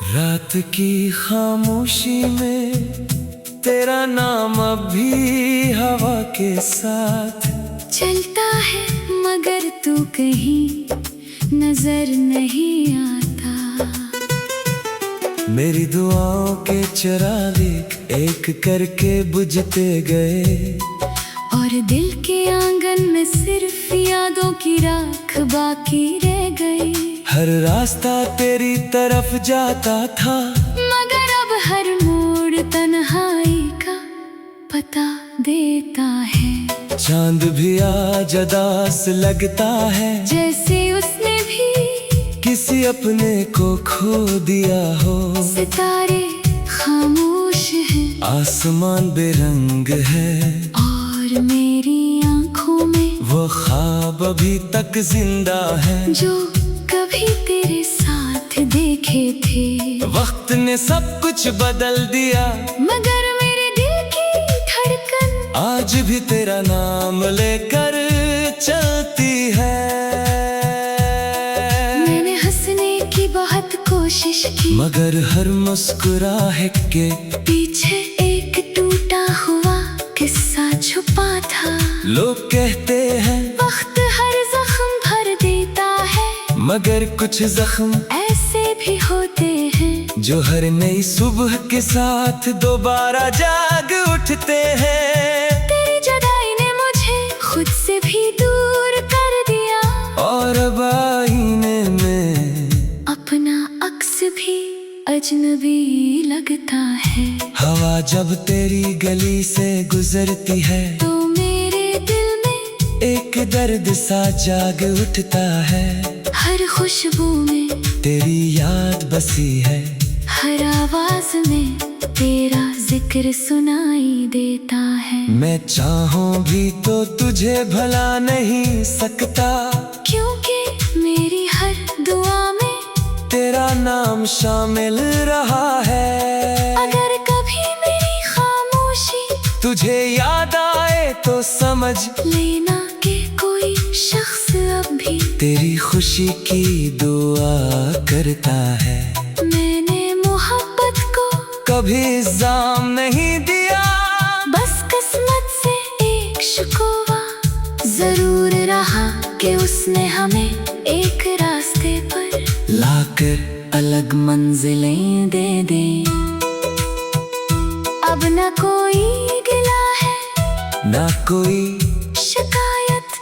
रात की खामोशी में तेरा नाम अब भी हवा के साथ चलता है, मगर तू कहीं नजर नहीं आता। मेरी दुआओं के चिरागे एक करके बुझते गए, और दिल के आंगन में सिर्फ यादों की राख बाकी रह गई। हर रास्ता तेरी तरफ जाता था, मगर अब हर मोड़ तन्हाई का पता देता है। चांद भी आज अदास लगता है, जैसे उसने भी किसी अपने को खो दिया हो। सितारे खामोश हैं, आसमान बेरंग है, और मेरी आंखों में वो ख्वाब अभी तक जिंदा है जो कभी तेरे साथ देखे थे। वक्त ने सब कुछ बदल दिया, मगर मेरे दिल की धड़कन आज भी तेरा नाम लेकर चलती है। मैंने हंसने की बहुत कोशिश की, मगर हर मुस्कुराहट के पीछे एक टूटा हुआ किस्सा छुपा था। लोग कहते हैं वक्त हर जख्म भर देता है, मगर कुछ जख्म ऐसे भी होते हैं जो हर नई सुबह के साथ दोबारा जाग उठते हैं। तेरी जुदाई ने मुझे खुद से भी दूर कर दिया, और अब आईने में अपना अक्स भी अजनबी लगता है। हवा जब तेरी गली से गुजरती है, तो मेरे दिल में एक दर्द सा जाग उठता है। हर खुशबू में तेरी याद बसी है, हर आवाज में तेरा जिक्र सुनाई देता है। मैं चाहूं भी तो तुझे भला नहीं सकता, क्योंकि मेरी हर दुआ में तेरा नाम शामिल रहा है। अगर कभी मेरी खामोशी तुझे याद आए तो समझ लेना कि कोई शख्स अब भी तेरी खुशी की दुआ करता है। मैंने मोहब्बत को कभी इल्जाम नहीं दिया, बस किस्मत से एक शिकवा जरूर रहा कि उसने हमें एक रास्ते पर लाकर अलग मंजिलें दे दे। अब न कोई गिला है, ना कोई शिकायत,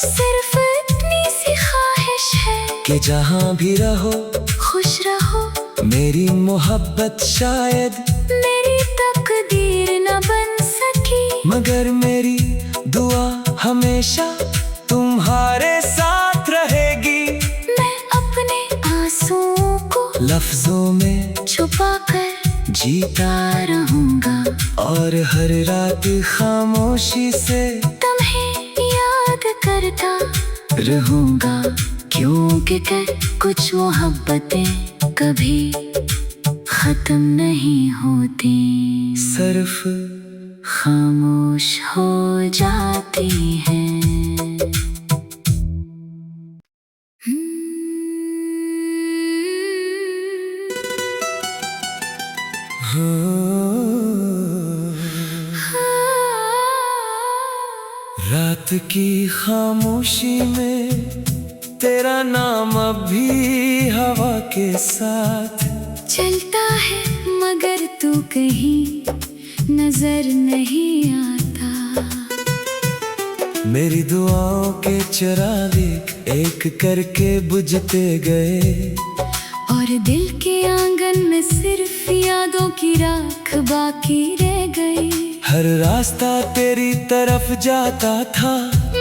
सिर्फ इतनी सी ख्वाहिश है कि जहाँ भी रहो खुश रहो। मेरी मोहब्बत शायद मेरी तकदीर न बन सकी, मगर मेरी दुआ हमेशा तुम्हारे साथ रहेगी। मैं अपने आंसुओं को लफ्जों में छुपा कर जीता रहूंगा, और हर रात खामोशी से तुम्हें याद करता रहूंगा। क्योंकि कुछ मोहब्बतें कभी खत्म नहीं होती, सिर्फ खामोश हो जाती हैं। रात की खामोशी में तेरा नाम अब भी हवा के साथ चलता है, मगर तू कहीं नजर नहीं आता। मेरी दुआओं के चिरागे एक करके बुझते गए, और दिल के आंगन में सिर्फ यादों की राख बाकी रह गई। हर रास्ता तेरी तरफ जाता था,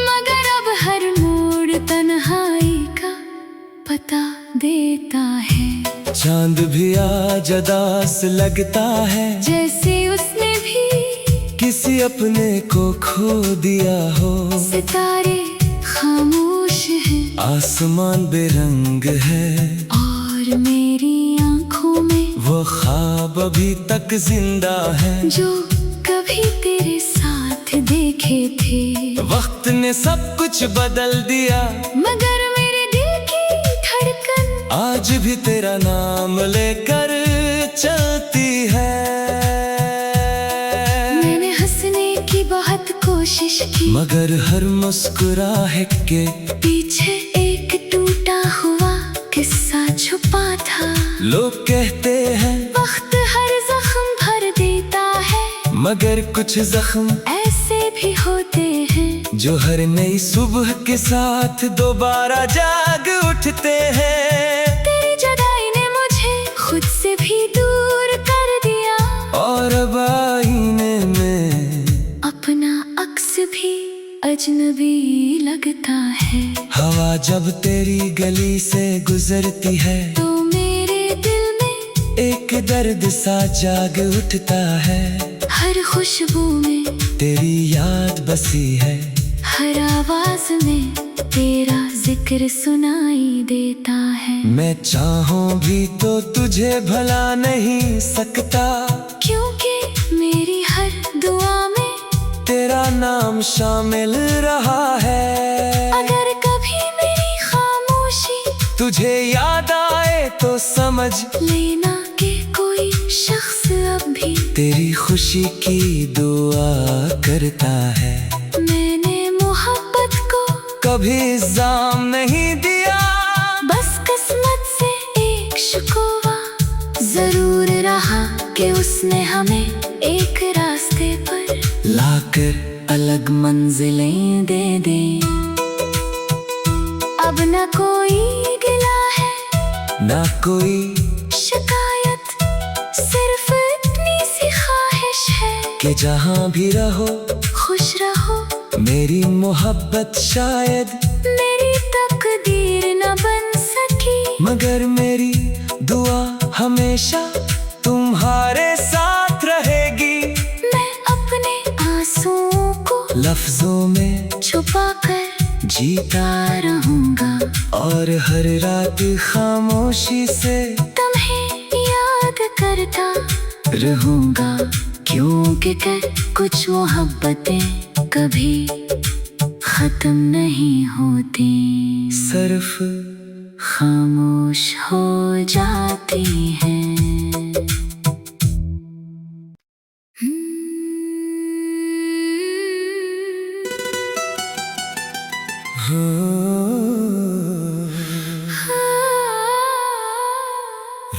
मगर अब हर मोड़ तन्हाई का पता देता है। चांद भी आज अदास लगता है, जैसे उसने भी किसी अपने को खो दिया हो। सितारे खामोश हैं, आसमान बेरंग है, और मेरी आंखों में वो ख्वाब अभी तक जिंदा है जो कभी तेरे साथ देखे देखे थे। वक्त ने सब कुछ बदल दिया, मगर मेरे दिल की धड़कन आज भी तेरा नाम लेकर चलती है। मैंने हंसने की बहुत कोशिश की, मगर हर मुस्कुराहट के पीछे एक टूटा हुआ किस्सा छुपा था। लोग कहते हैं वक्त हर जख्म भर देता है, मगर कुछ जख्म ऐसे भी होते हैं जो हर नई सुबह के साथ दोबारा जाग उठते हैं। तेरी जुदाई ने मुझे खुद से भी दूर कर दिया, और अब आईने में अपना अक्स भी अजनबी लगता है। हवा जब तेरी गली से गुजरती है तो मेरे दिल में एक दर्द सा जाग उठता है। हर खुशबू में तेरी याद बसी है, हर आवाज में तेरा जिक्र सुनाई देता है। मैं चाहूं भी तो तुझे भला नहीं सकता, क्योंकि मेरी हर दुआ में तेरा नाम शामिल रहा है। अगर कभी मेरी खामोशी तुझे याद आए तो समझ लेना कि कोई शख्स अब भी तेरी खुशी की दुआ करता है। मैंने मोहब्बत को कभी इल्जाम नहीं दिया, बस किस्मत से एक शिकवा जरूर रहा कि उसने हमें एक रास्ते पर लाकर अलग मंजिलें दे दे। अब न कोई गिला है, ना कोई शिकायत, सिर्फ इतनी सी ख्वाहिश है कि जहाँ भी रहो खुश रहो। मेरी मोहब्बत शायद मेरी तकदीर न बन सकी, मगर मेरी दुआ हमेशा तुम्हारे साथ रहेगी। मैं अपने आंसुओं को लफ्जों में छुपा कर जीता रहूंगा, और हर रात खामोशी से तुम्हें याद करता रहूंगा। क्योंकि कुछ मोहब्बतें कभी खत्म नहीं होती, सिर्फ खामोश हो जाती हैं।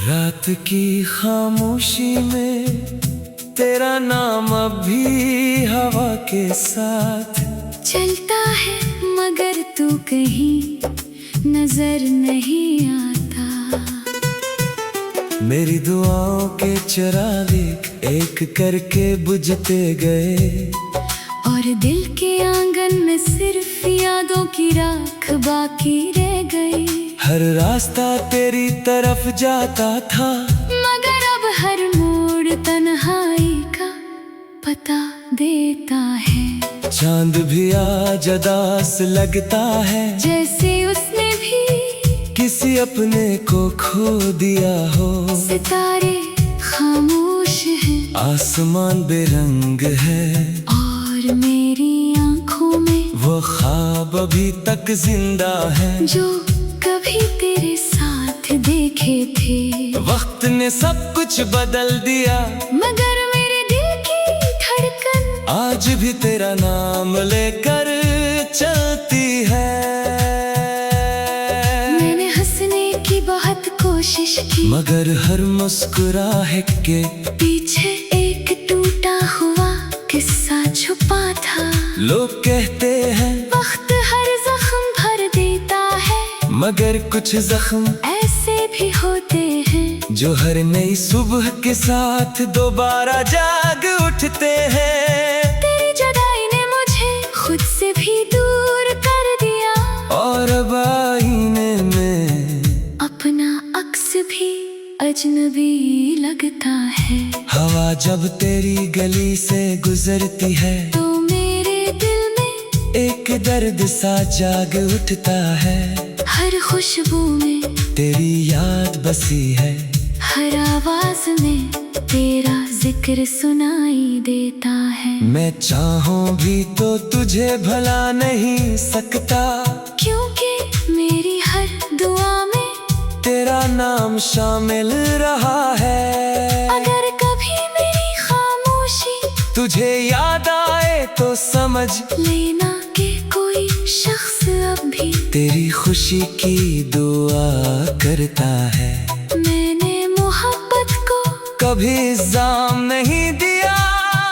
रात की खामोशी में तेरा नाम अब भी हवा के साथ चलता है, मगर तू कहीं नजर नहीं आता। मेरी दुआओं के चिराग एक करके बुझते गए, और दिल के आंगन में सिर्फ यादों की राख बाकी रह गई। हर रास्ता तेरी तरफ जाता था, मगर अब हर मोड़ तन्हाई का पता देता है। चांद भी आज उदास लगता है, जैसे उसने भी किसी अपने को खो दिया हो। सितारे खामोश हैं, आसमान बेरंग है, और मेरी आंखों में वो ख्वाब अभी तक जिंदा है जो कभी तेरे साथ देखे थे। वक्त ने सब कुछ बदल दिया, मगर मेरे दिल की धड़कन आज भी तेरा नाम लेकर चलती है। मैंने हंसने की बहुत कोशिश की, मगर हर मुस्कुराहट के पीछे एक टूटा हुआ किस्सा छुपा था। लोग कहते हैं वक्त हर जख्म भर देता है, मगर कुछ जख्म ऐसे भी होते हैं जो हर नई सुबह के साथ दोबारा जाग उठते हैं। तेरी जुदाई ने मुझे खुद से भी दूर कर दिया, और अब आईने में अपना अक्स भी अजनबी लगता है। हवा जब तेरी गली से गुजरती है तो मेरे दिल में एक दर्द सा जाग उठता है। हर खुशबू में तेरी याद बसी है, हर आवाज में तेरा जिक्र सुनाई देता है। मैं चाहूं भी तो तुझे भला नहीं सकता, क्योंकि मेरी हर दुआ में तेरा नाम शामिल रहा है। अगर कभी मेरी खामोशी तुझे याद आए तो समझ लेना कि कोई शख्स अब भी तेरी खुशी की दुआ करता है। मैंने मोहब्बत को कभी इल्जाम नहीं दिया,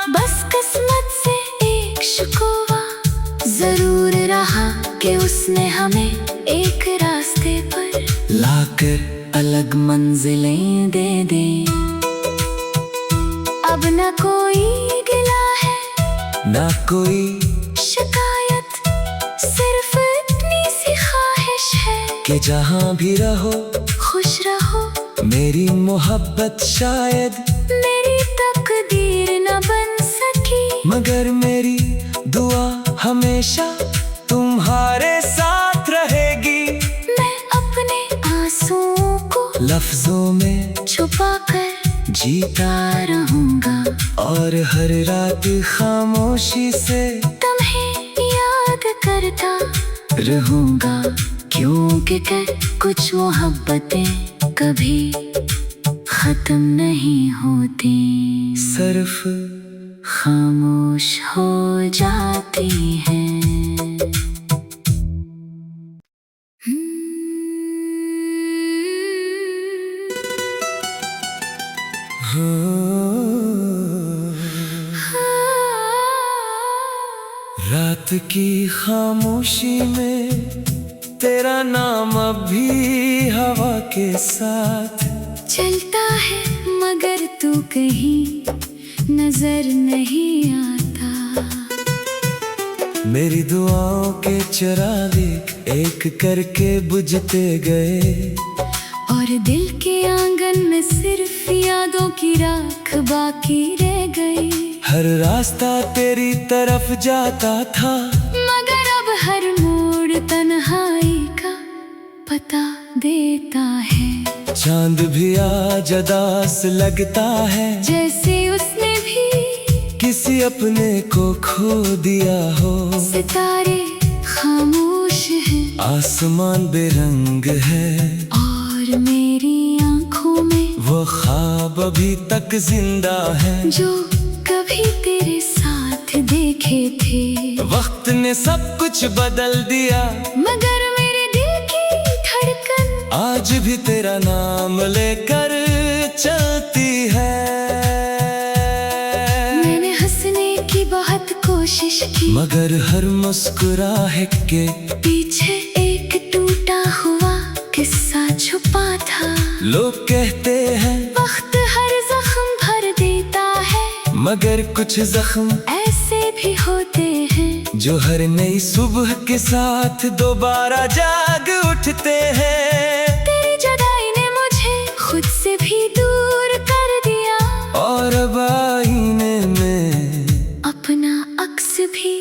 बस किस्मत से एक शिकवा जरूर रहा कि उसने हमें एक रास्ते पर लाकर अलग मंजिलें दे दे। अब न कोई गिला है ना कोई शिकायत, सिर्फ इतनी सी ख्वाहिश है कि जहाँ भी रहो खुश रहो। मेरी मोहब्बत शायद मेरी तकदीर न बन सकी, मगर मेरी दुआ हमेशा तुम्हारे साथ रहेगी। मैं अपने आंसुओं को लफ्जों में छुपा कर जीता रहूंगा, और हर रात खामोशी से तुम्हें याद करता रहूंगा। क्योंकि कुछ मोहब्बतें कभी खत्म नहीं होती, सिर्फ खामोश हो जाती हैं। रात की खामोशी में तेरा नाम अब भी हवा के साथ चलता है, मगर तू कहीं नजर नहीं आता। मेरी दुआओं के चिराग एक करके बुझते गए, और दिल के आंगन में सिर्फ यादों की राख बाकी रह गई। हर रास्ता तेरी तरफ जाता था, मगर अब हर मोड़ तन्हाई का पता देता है। चांद भी आज अदास लगता है, जैसे उसने भी किसी अपने को खो दिया हो। सितारे खामोश हैं आसमान बेरंग है, और मेरी आंखों में वो ख्वाब अभी तक जिंदा है जो कभी तेरे साथ देखे थे। वक्त ने सब कुछ बदल दिया, मगर मेरे दिल की धड़कन आज भी तेरा नाम लेकर चलती है। मैंने हंसने की बहुत कोशिश की, मगर हर मुस्कुराहट के पीछे एक टूटा हुआ किस्सा छुपा था। लोग कहते हैं वक्त हर जख्म भर देता है, मगर कुछ जख्म ऐसे भी होते हैं जो हर नई सुबह के साथ दोबारा जाग उठते हैं। तेरी जुदाई ने मुझे खुद से भी दूर कर दिया, और अब आईने में अपना अक्स भी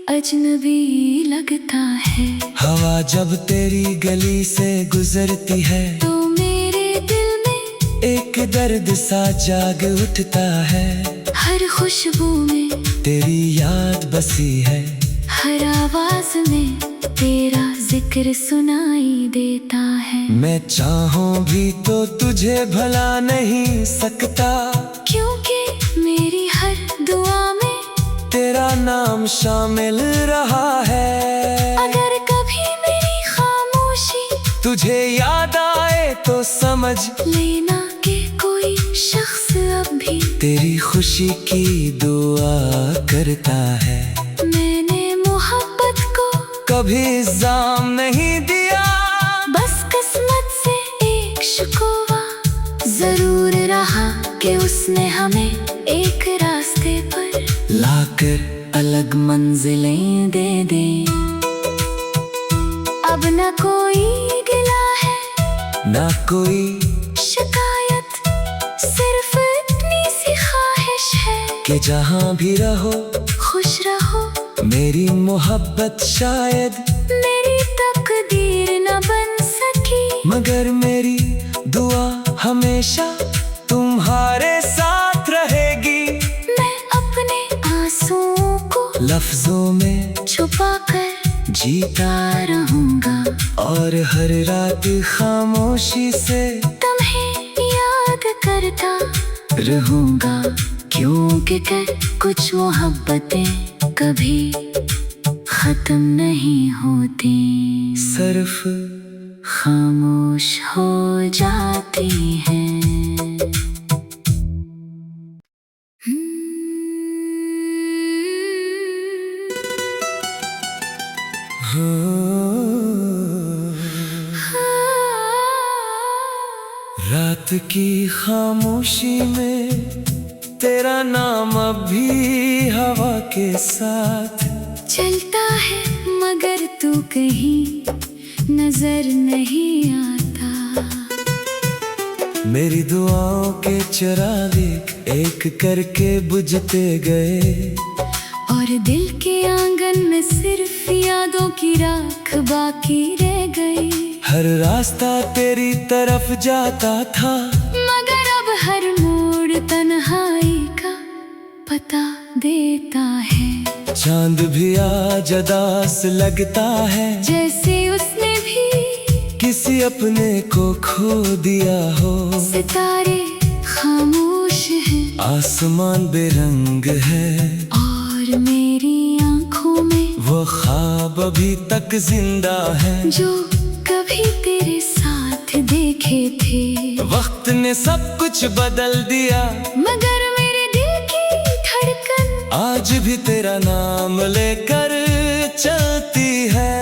अजनबी लगता है। हवा जब तेरी गली से गुजरती है, तो मेरे दिल में एक दर्द सा जाग उठता है। हर खुशबू में तेरी याद बसी है, हर आवाज में तेरा जिक्र सुनाई देता है। मैं चाहूं भी तो तुझे भला नहीं सकता, क्योंकि मेरी हर दुआ में तेरा नाम शामिल रहा है। अगर कभी मेरी खामोशी तुझे याद आए तो समझ लेना कि कोई शख्स अब भी तेरी खुशी की दुआ करता है। मैंने मोहब्बत को कभी इल्जाम नहीं दिया, बस किस्मत से एक शिकवा जरूर रहा कि उसने हमें एक रास्ते पर लाकर अलग मंजिलें दे दे। अब न कोई गिला है ना कोई शिकायत, सिर्फ इतनी सी ख्वाहिश है कि जहाँ भी रहो खुश रहो। मेरी मोहब्बत शायद मेरी तकदीर न बन सकी, मगर मेरी दुआ हमेशा तुम्हारे साथ रहेगी। लफ्जों में छुपा कर जीता रहूंगा, और हर रात खामोशी से तुम्हें याद करता रहूंगा। क्योंकि कुछ मोहब्बतें कभी खत्म नहीं होती, सिर्फ खामोश हो जाती हैं। रात की खामोशी में तेरा नाम अब भी हवा के साथ चलता है, मगर तू कहीं नजर नहीं आता। मेरी दुआओं के चिराग एक करके बुझते गए, और दिल के आंगन में सिर्फ यादों की राख बाकी रह गई। हर रास्ता तेरी तरफ जाता था, मगर अब हर मोड़ तन्हाई का पता देता है। चांद भी आज उदास लगता है, जैसे उसने भी किसी अपने को खो दिया हो। सितारे खामोश हैं, आसमान बेरंग है, और मेरी आंखों में वो ख्वाब अभी तक जिंदा है, जो कभी तेरे साथ देखे थे। वक्त ने सब कुछ बदल दिया, मगर मेरे दिल की धड़कन आज भी तेरा नाम लेकर चलती है।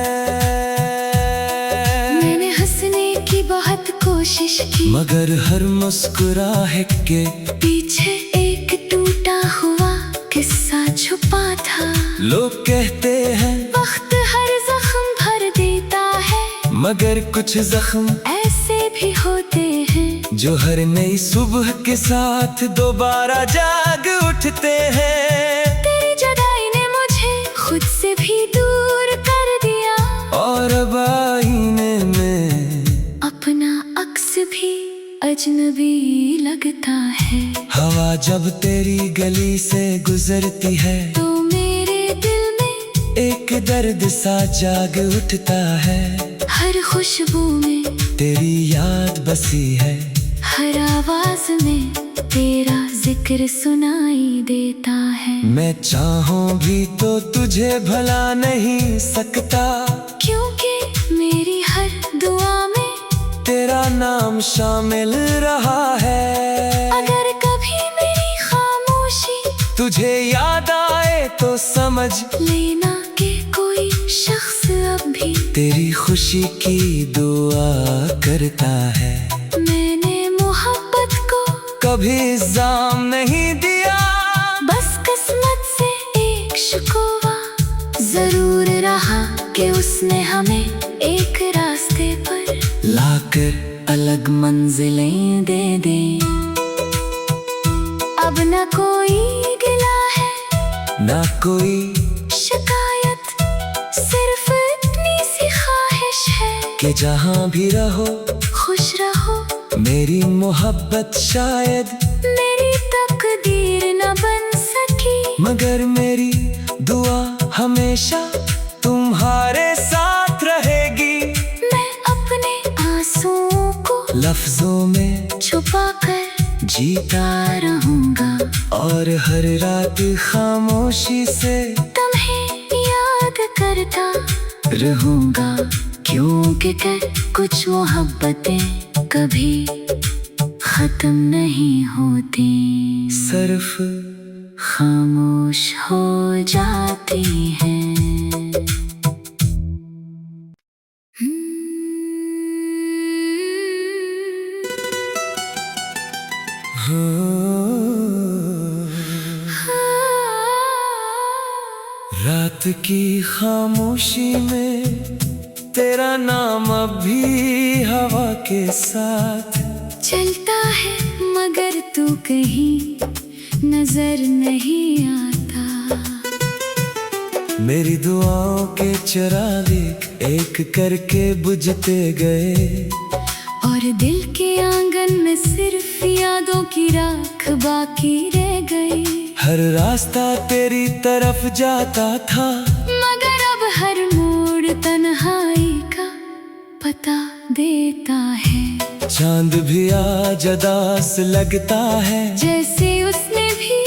मैंने हंसने की बहुत कोशिश की, मगर हर मुस्कुराहट के पीछे एक टूटा हुआ किस्सा छुपा था। लोग कहते हैं वक्त हर जख्म भर देता है, मगर कुछ जख्म ऐसे भी होते हैं जो हर नई सुबह के साथ दोबारा जाग उठते हैं। तेरी जुदाई ने मुझे खुद से भी दूर कर दिया, और अब आईने में अपना अक्स भी अजनबी लगता है। हवा जब तेरी गली से गुजरती है, तो मेरे दिल में एक दर्द सा जाग उठता है। हर खुशबू में तेरी याद बसी है, हर आवाज में तेरा जिक्र सुनाई देता है। मैं चाहूं भी तो तुझे भला नहीं सकता, क्योंकि मेरी हर दुआ में तेरा नाम शामिल रहा है। अगर कभी मेरी खामोशी तुझे याद आए तो समझ लेना कि कोई शख्स अब भी तेरी खुशी की दुआ करता है। मैंने मोहब्बत को कभी इल्जाम नहीं दिया, बस किस्मत से एक शिकवा जरूर रहा कि उसने हमें एक रास्ते पर लाकर अलग मंजिलें दे दे। अब न कोई गिला है, ना कोई शिकायत, सिर्फ इतनी सी ख्वाहिश है कि जहाँ भी रहो खुश रहो। मेरी मोहब्बत शायद मेरी तकदीर न बन सकी, मगर मेरी दुआ हमेशा तुम्हारे साथ रहेगी। मैं अपने आंसुओं को लफ्जों में छुपा कर जीता रहूंगा, और हर रात खामोशी से तुम्हें याद करता रहूंगा। क्योंकि कुछ मोहब्बतें कभी खत्म नहीं होती, सिर्फ खामोश हो जाती हैं। रात की खामोशी में तेरा नाम अब भी हवा के साथ चलता है, मगर तू कहीं नजर नहीं आता। मेरी दुआओं के चिराग एक करके बुझते गए, और दिल के आंगन में सिर्फ यादों की राख बाकी रह गई। हर रास्ता तेरी तरफ जाता था, मगर अब हर मोड़ तन्हाई का पता देता है। चांद भी आज उदास लगता है, जैसे उसने भी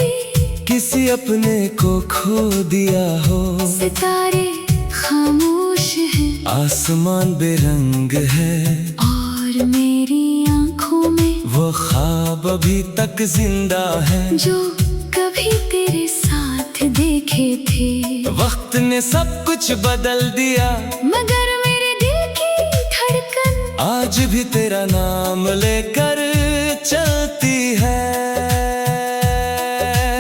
किसी अपने को खो दिया हो। सितारे खामोश हैं, आसमान बेरंग है, और मेरी आंखों में वो ख्वाब अभी तक जिंदा है, जो कभी तेरे साथ देखे थे। वक्त ने सब कुछ बदल दिया, मगर मेरे दिल की धड़कन आज भी तेरा नाम लेकर चलती है।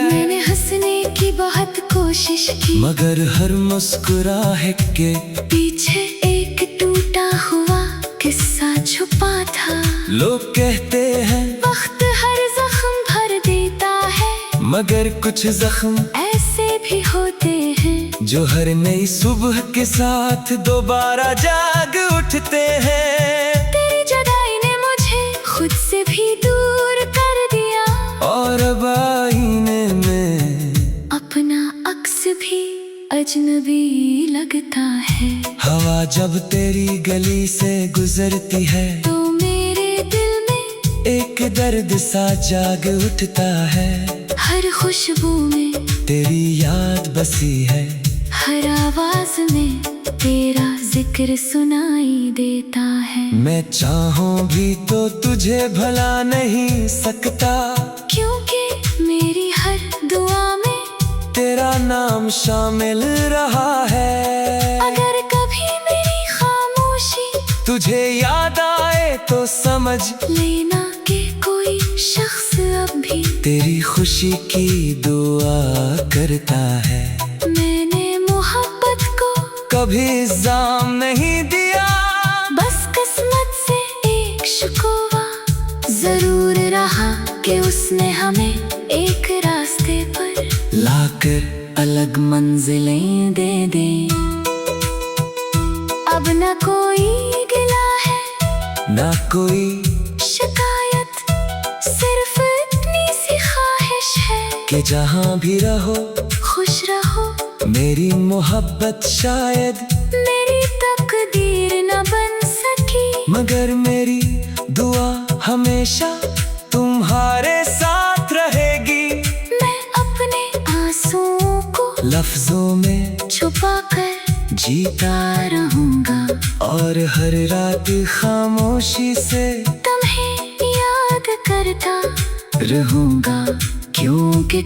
मैंने हंसने की बहुत कोशिश की, मगर हर मुस्कुराहट के पीछे एक टूटा हुआ किस्सा छुपा था। लोग कहते हैं वक्त हर जख्म भर देता है, मगर कुछ जख्म ऐसे भी होते हैं जो हर नई सुबह के साथ दोबारा जाग उठते हैं। तेरी जुदाई ने मुझे खुद से भी दूर कर दिया, और अब आईने में अपना अक्स भी अजनबी लगता है। हवा जब तेरी गली से गुजरती है, तो मेरे दिल में एक दर्द सा जाग उठता है। हर खुशबू में तेरी याद बसी है, हर आवाज में तेरा जिक्र सुनाई देता है। मैं चाहूं भी तो तुझे भला नहीं सकता, क्योंकि मेरी हर दुआ में तेरा नाम शामिल रहा है। अगर कभी मेरी खामोशी तुझे याद आए तो समझ लेना कि कोई शख्स अब भी तेरी खुशी की दुआ करता है। मैंने मोहब्बत को कभी इल्जाम नहीं दिया, बस किस्मत से एक शिकवा जरूर रहा कि उसने हमें एक रास्ते पर लाकर अलग मंजिलें दे दे। अब न कोई गिला है, ना कोई शिकायत, सिर्फ इतनी सी ख्वाहिश है कि जहाँ भी रहो खुश रहो। मेरी मोहब्बत शायद मेरी तकदीर न बन सकी, मगर मेरी दुआ हमेशा तुम्हारे साथ रहेगी। मैं अपने आंसुओं को लफ्जों में छुपा कर जीता रहूंगा, और हर रात खामोशी से तुम्हें याद करता रहूंगा। क्योंकि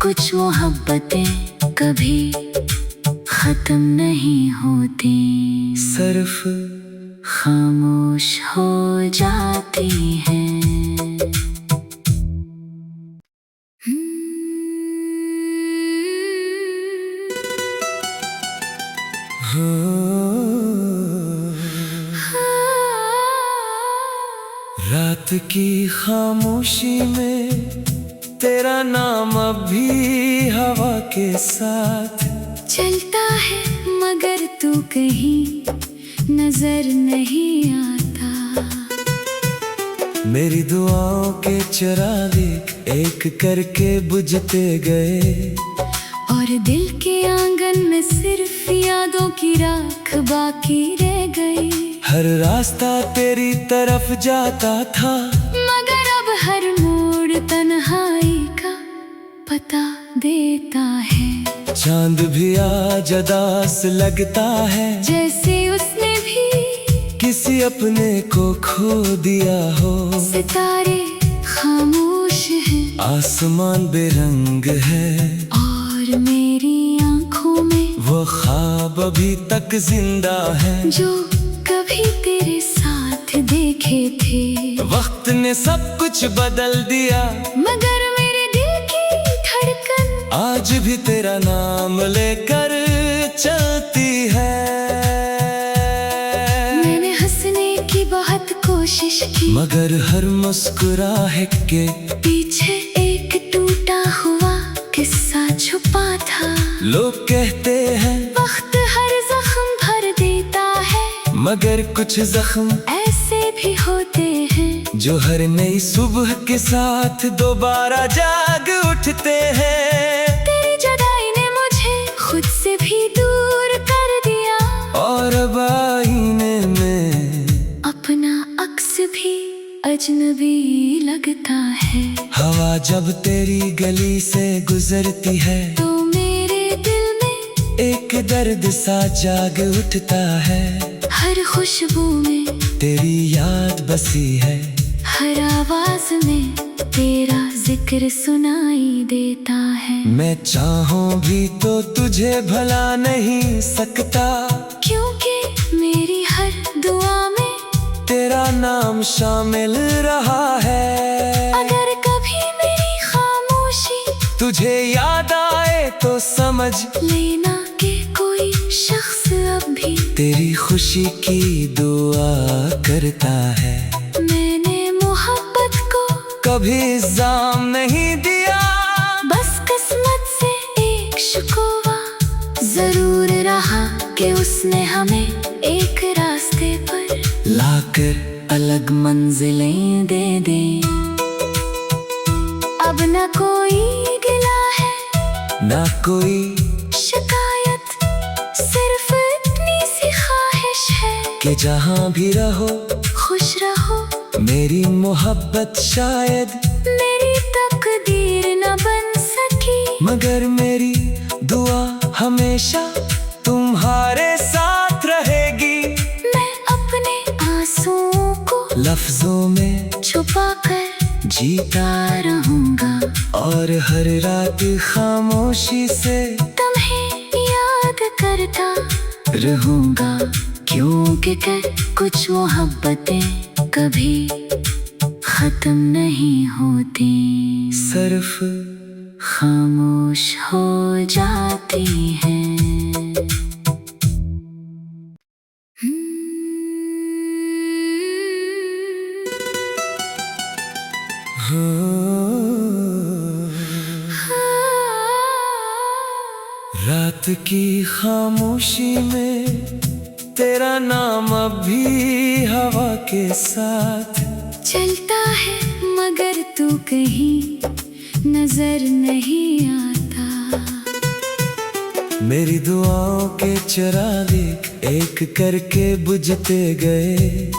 कुछ मोहब्बतें कभी खत्म नहीं होती, सिर्फ खामोश हो जाती हैं। रात की खामोशी में तेरा नाम अब भी हवा के साथ चलता है, मगर तू कहीं नजर नहीं आता। मेरी दुआओं के चिराग एक करके बुझते गए, और दिल के आंगन में सिर्फ यादों की राख बाकी रह गई। हर रास्ता तेरी तरफ जाता था, मगर अब हर मोड़ तन्हाई का पता देता है। चांद भी आज उदास लगता है, जैसे उसने भी किसी अपने को खो दिया हो। सितारे खामोश हैं, आसमान बेरंग है, और मेरी आंखों में वो ख्वाब अभी तक जिंदा है, जो कभी तेरे साथ देखे थे। वक्त ने सब कुछ बदल दिया, मगर मेरे दिल की धड़कन आज भी तेरा नाम लेकर चलती है। मैंने हंसने की बहुत कोशिश की, मगर हर मुस्कुराहट के पीछे एक टूटा हुआ किस्सा छुपा था। लोग कहते हैं वक्त हर जख्म भर देता है, मगर कुछ जख्म ऐसे भी होते हैं जो हर नई सुबह के साथ दोबारा जाग उठ उठते हैं। तेरी जुदाई ने मुझे खुद से भी दूर कर दिया, और अब आईने में अपना अक्स भी अजनबी लगता है। हवा जब तेरी गली से गुजरती है तो मेरे दिल में एक दर्द सा जाग उठता है। हर खुशबू में तेरी याद बसी है, हर आवाज में तेरा जिक्र सुनाई देता है। मैं चाहूं भी तो तुझे भला नहीं सकता, क्योंकि मेरी हर दुआ में तेरा नाम शामिल रहा है। अगर कभी मेरी खामोशी तुझे याद आए तो समझ लेना कि कोई शख्स अब भी तेरी खुशी की दुआ करता है। मैंने मोहब्बत को कभी इल्जाम नहीं दिया, बस किस्मत से एक शिकवा जरूर रहा कि उसने हमें एक रास्ते पर लाकर अलग मंजिलें दे दे। अब न कोई गिला है ना कोई शिकायत, सिर्फ इतनी सी ख्वाहिश है कि जहाँ भी रहो खुश रहो। मेरी मोहब्बत शायद मेरी तकदीर न बन सकी, मगर मेरी दुआ हमेशा तुम्हारे साथ रहेगी। मैं अपने आंसुओं को लफ्जों में छुपा कर जीता रहूंगा, और हर रात खामोशी से तुम्हें याद करता रहूंगा। क्योंकि कुछ मोहब्बतें कभी खत्म नहीं होती, सिर्फ खामोश हो जाती हैं। रात की खामोशी में तेरा नाम अब भी हवा के साथ चलता है, मगर तू कहीं नजर नहीं आता। मेरी दुआओं के चिराग एक करके बुझते गए,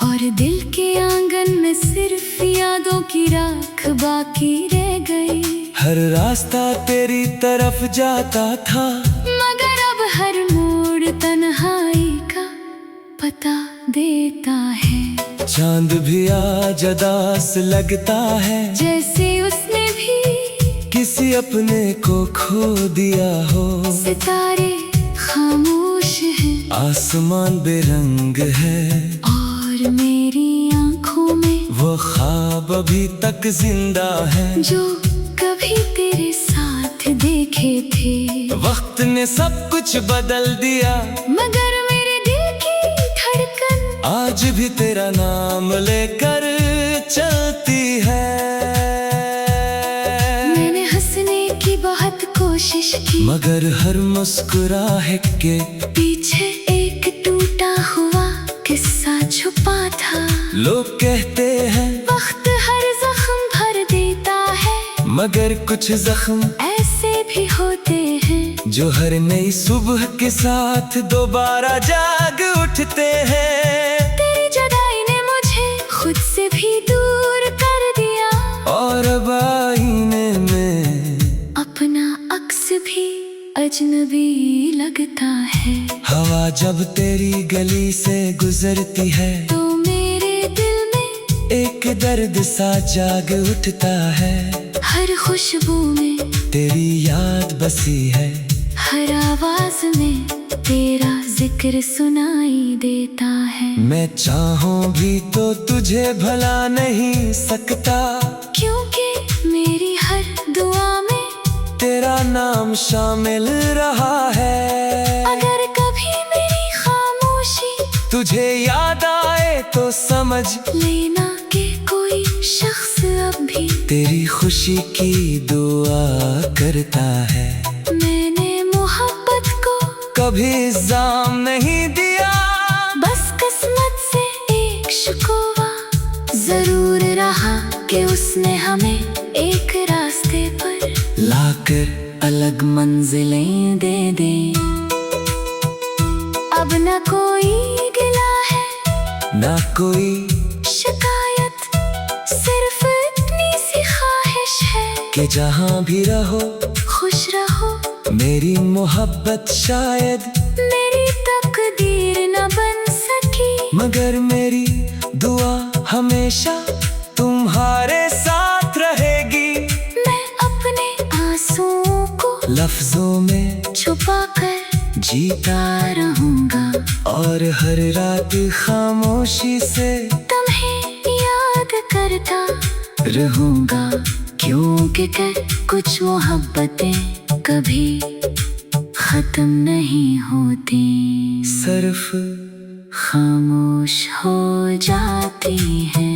और दिल के आंगन में सिर्फ यादों की राख बाकी रह गई। हर रास्ता तेरी तरफ जाता था, मगर अब हर मोड़ तन्हाई का पता देता है। चांद भी आज उदास लगता है, जैसे उसने भी किसी अपने को खो दिया हो। सितारे खामोश हैं आसमान बेरंग है, और मेरी आंखों में वो ख्वाब अभी तक जिंदा है जो कभी तेरे साथ देखे थे। वक्त ने सब कुछ बदल दिया, मगर मेरे दिल की धड़कन आज भी तेरा नाम लेकर चलती है। मैंने हंसने की बहुत कोशिश की, मगर हर मुस्कुराहट के पीछे एक टूटा हुआ किस्सा छुपा था। लोग कहते हैं वक्त हर जख्म भर देता है, मगर कुछ जख्म ऐसे भी होते हैं जो हर नई सुबह के साथ दोबारा जाग उठते हैं। तेरी जुदाई ने मुझे खुद से भी दूर कर दिया, और अब आईने में अपना अक्स भी अजनबी लगता है। हवा जब तेरी गली से गुजरती है तो मेरे दिल में एक दर्द सा जाग उठता है। हर खुशबू में तेरी याद बसी है, हर आवाज में तेरा जिक्र सुनाई देता है। मैं चाहूं भी तो तुझे भला नहीं सकता, क्योंकि मेरी हर दुआ में तेरा नाम शामिल रहा है। अगर कभी मेरी खामोशी तुझे याद आए तो समझ लेना कि कोई शख्स अब भी तेरी खुशी की दुआ करता है। मैंने मोहब्बत को कभी इल्जाम नहीं दिया, बस किस्मत से एक शिकवा जरूर रहा कि उसने हमें एक रास्ते पर मिलकर अलग मंजिलें दे दे। अब न कोई गिला है ना कोई शिकायत, सिर्फ इतनी सी ख्वाहिश है कि जहाँ भी रहो खुश रहो। मेरी मोहब्बत शायद मेरी तकदीर न बन सकी, मगर मेरी दुआ हमेशा तुम्हारे साथ रहेगी। मैं अपने आंसुओं को लफ्जों में छुपा कर जीता रहूंगा, और हर रात खामोशी से तुम्हें याद करता रहूंगा। क्योंकि कुछ मोहब्बतें कभी खत्म नहीं होती, सिर्फ खामोश हो जाती हैं।